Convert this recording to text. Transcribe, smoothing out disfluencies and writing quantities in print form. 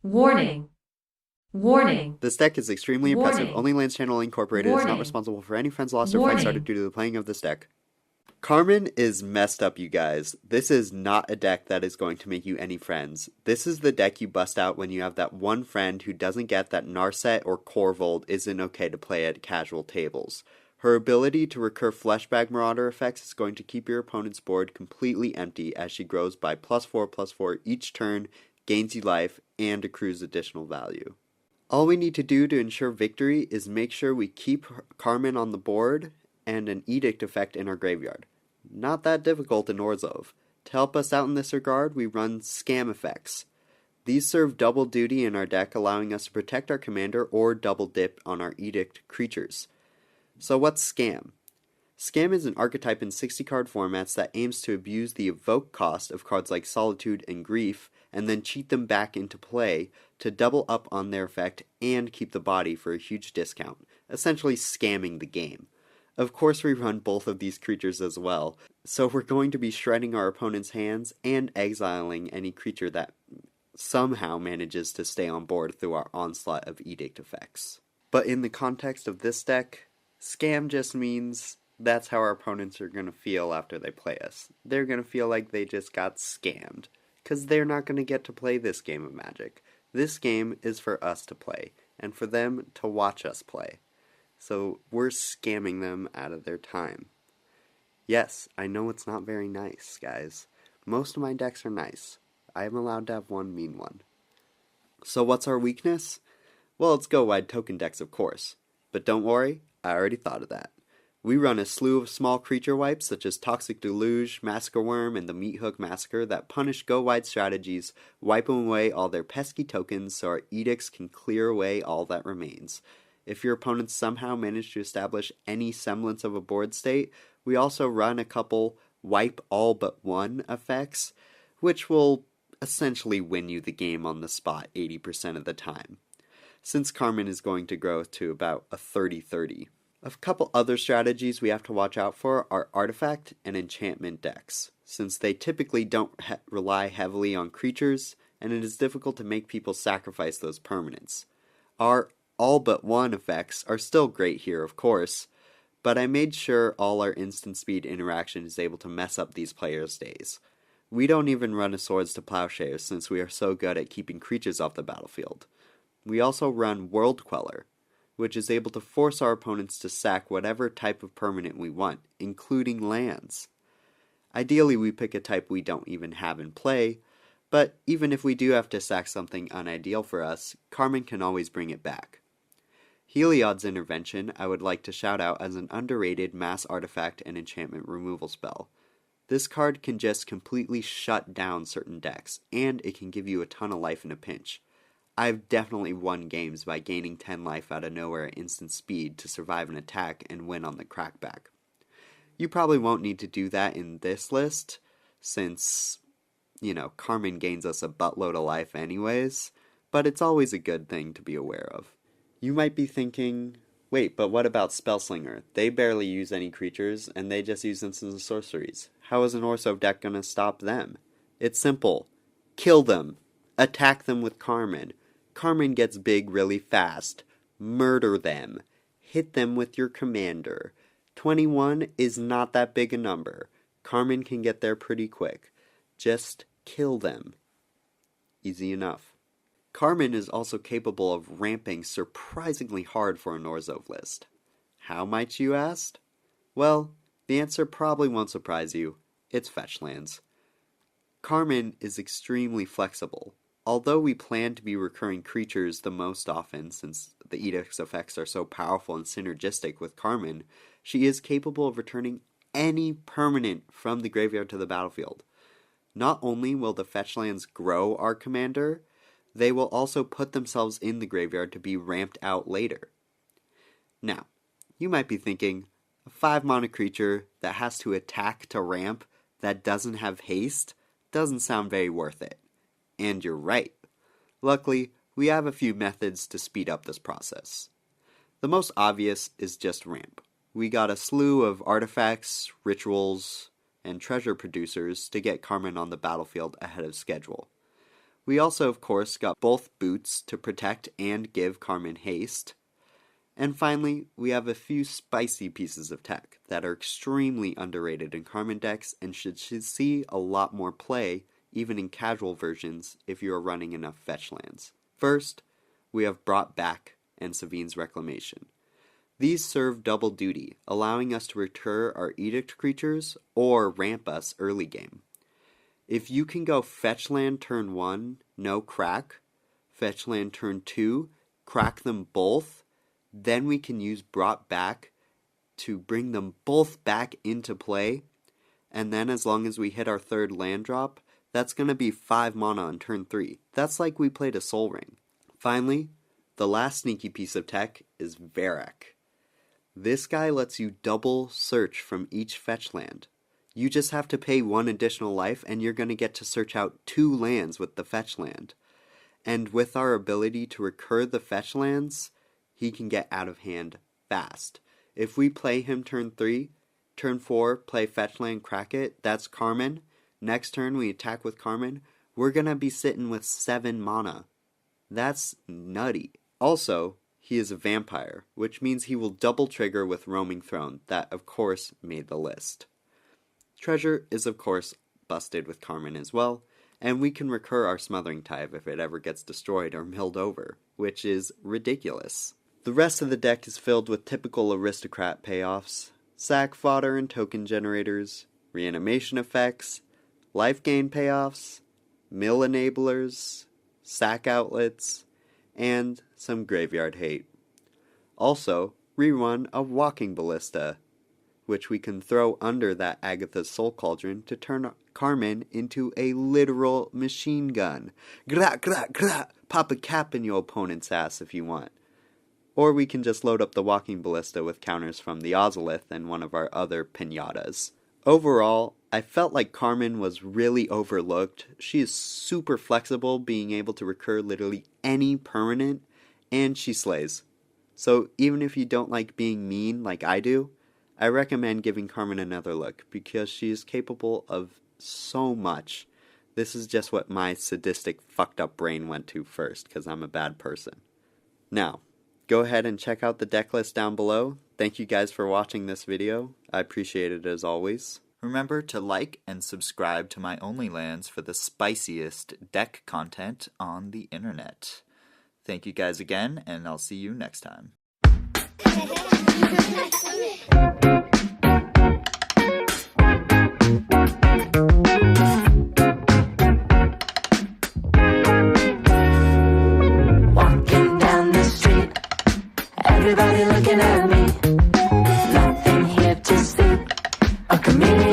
Warning. Warning. This deck is extremely impressive. Warning. Only Lands Channel Incorporated is not Warning. responsible for any friends lost or fights Warning. started due to the playing of this deck. Carmen is messed up, you guys. This is not a deck that is going to make you any friends. This is the deck you bust out when you have that one friend who doesn't get that Narset or Corvold isn't okay to play at casual tables. Her ability to recur Fleshbag Marauder effects is going to keep your opponent's board completely empty as she grows by +4/+4 each turn, gains you life, and accrues additional value. All we need to do to ensure victory is make sure we keep Carmen on the board and an Edict effect in our graveyard. Not that difficult in Orzhov. To help us out in this regard, we run Scam effects. These serve double duty in our deck, allowing us to protect our commander or double dip on our Edict creatures. So what's Scam? Scam is an archetype in 60-card formats that aims to abuse the evoke cost of cards like Solitude and Grief, and then cheat them back into play to double up on their effect and keep the body for a huge discount, essentially scamming the game. Of course we run both of these creatures as well, so we're going to be shredding our opponent's hands and exiling any creature that somehow manages to stay on board through our onslaught of Edict effects. But in the context of this deck, Scam just means that's how our opponents are going to feel after they play us. They're going to feel like they just got scammed, because they're not going to get to play this game of Magic. This game is for us to play, and for them to watch us play. So we're scamming them out of their time. Yes, I know it's not very nice, guys. Most of my decks are nice. I am allowed to have one mean one. So what's our weakness? Well, it's go-wide token decks, of course. But don't worry, I already thought of that. We run a slew of small creature wipes such as Toxic Deluge, Massacre Worm, and the Meathook Massacre that punish go-wide strategies, wiping away all their pesky tokens so our edicts can clear away all that remains. If your opponents somehow manage to establish any semblance of a board state, we also run a couple wipe all but one effects, which will essentially win you the game on the spot 80% of the time, since Carmen is going to grow to about a 30-30. A couple other strategies we have to watch out for are artifact and enchantment decks, since they typically don't rely heavily on creatures, and it is difficult to make people sacrifice those permanents. Our all but one effects are still great here, of course, but I made sure all our instant speed interaction is able to mess up these players' days. We don't even run a Swords to Plowshares since we are so good at keeping creatures off the battlefield. We also run World Queller, which is able to force our opponents to sack whatever type of permanent we want, including lands. Ideally, we pick a type we don't even have in play, but even if we do have to sack something unideal for us, Carmen can always bring it back. Heliod's Intervention I would like to shout out as an underrated mass artifact and enchantment removal spell. This card can just completely shut down certain decks, and it can give you a ton of life in a pinch. I've definitely won games by gaining 10 life out of nowhere at instant speed to survive an attack and win on the crackback. You probably won't need to do that in this list, since, Carmen gains us a buttload of life anyways, but it's always a good thing to be aware of. You might be thinking, wait, but what about Spellslinger? They barely use any creatures, and they just use instants and sorceries. How is an Orzhov deck gonna stop them? It's simple. Kill them. Attack them with Carmen. Carmen gets big really fast. Murder them. Hit them with your commander. 21 is not that big a number. Carmen can get there pretty quick. Just kill them. Easy enough. Carmen is also capable of ramping surprisingly hard for an Orzhov list. How might you ask? Well, the answer probably won't surprise you. It's fetch lands. Carmen is extremely flexible. Although we plan to be recurring creatures the most often, since the Edict's effects are so powerful and synergistic with Carmen, she is capable of returning any permanent from the graveyard to the battlefield. Not only will the fetch lands grow our commander, they will also put themselves in the graveyard to be ramped out later. Now, you might be thinking, a 5-mana creature that has to attack to ramp that doesn't have haste doesn't sound very worth it. And you're right. Luckily, we have a few methods to speed up this process. The most obvious is just ramp. We got a slew of artifacts, rituals, and treasure producers to get Carmen on the battlefield ahead of schedule. We also, of course, got both boots to protect and give Carmen haste. And finally, we have a few spicy pieces of tech that are extremely underrated in Carmen decks and should see a lot more play, even in casual versions, if you are running enough fetch lands. First, we have Brought Back and Savine's Reclamation. These serve double duty, allowing us to recur our Edict creatures or ramp us early game. If you can go fetch land turn 1, no crack, fetch land turn 2, crack them both, then we can use Brought Back to bring them both back into play, and then as long as we hit our third land drop, that's going to be 5 mana on turn 3. That's like we played a Soul Ring. Finally, the last sneaky piece of tech is Varrock. This guy lets you double search from each fetch land. You just have to pay 1 additional life and you're going to get to search out 2 lands with the fetch land. And with our ability to recur the fetch lands, he can get out of hand fast. If we play him turn 3, turn 4, play fetch land, crack it, that's Carmen. Next turn we attack with Carmen, we're going to be sitting with 7 mana. That's nutty. Also, he is a vampire, which means he will double trigger with Roaming Throne. That, of course, made the list. Treasure is, of course, busted with Carmen as well, and we can recur our Smothering Tithe if it ever gets destroyed or milled over, which is ridiculous. The rest of the deck is filled with typical aristocrat payoffs, sack fodder and token generators, reanimation effects, life gain payoffs, mill enablers, sack outlets, and some graveyard hate. Also, rerun a Walking Ballista, which we can throw under that Agatha's Soul Cauldron to turn Carmen into a literal machine gun. Gra gra gra! Pop a cap in your opponent's ass if you want. Or we can just load up the Walking Ballista with counters from the Ozolith and one of our other pinatas. Overall, I felt like Carmen was really overlooked. She is super flexible, being able to recur literally any permanent, and she slays. So even if you don't like being mean like I do, I recommend giving Carmen another look, because she is capable of so much. This is just what my sadistic, fucked up brain went to first, because I'm a bad person. Now, go ahead and check out the deck list down below. Thank you guys for watching this video. I appreciate it as always. Remember to like and subscribe to my OnlyLands for the spiciest deck content on the internet. Thank you guys again, and I'll see you next time. Walking down the street, everybody looking at me. Nothing here to see. A chameleon.